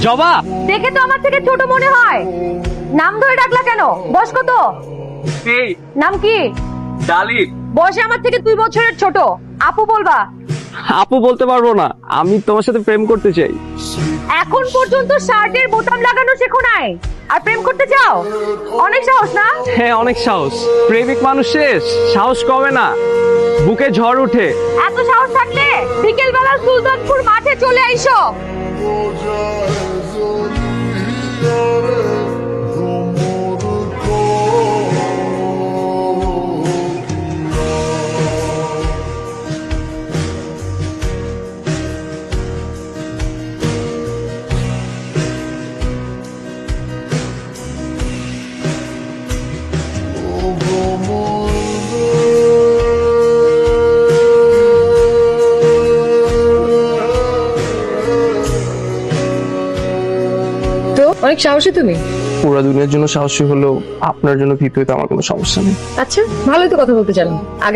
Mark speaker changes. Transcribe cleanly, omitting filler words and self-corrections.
Speaker 1: জবা,
Speaker 2: দেখে তো আমার থেকে ছোট মনে হয়। নাম ধরে ডাকলা কেন? বয়স কত?
Speaker 1: এই
Speaker 2: নাম কি?
Speaker 1: ডালিম।
Speaker 2: বয়সে আমার থেকে 2 বছরের ছোট। আপু বলবা?
Speaker 1: আপু বলতে পারবো না, আমি তোমার সাথে প্রেম করতে চাই।
Speaker 2: এখন পর্যন্ত শার্টের বোতাম লাগানো শেখো নাই, আর প্রেম করতে চাও? অনেক সাহস না?
Speaker 1: হ্যাঁ, অনেক সাহস। প্রেমিক মানুষের সাহস কমে না, বুকে ঝড় উঠে।
Speaker 2: এত সাহস থাকলে বিকেল বেলা সুলতানপুর মাঠে চলে আইসো। তো অনেক সাহসী তুমি।
Speaker 1: পুরো দুনিয়ার জন্য সাহসী হলেও আপনার জন্য ভীত হইতে আমার কোনো সমস্যা নেই।
Speaker 2: আচ্ছা, ভালোই তো কথা বলতে জানো। আগে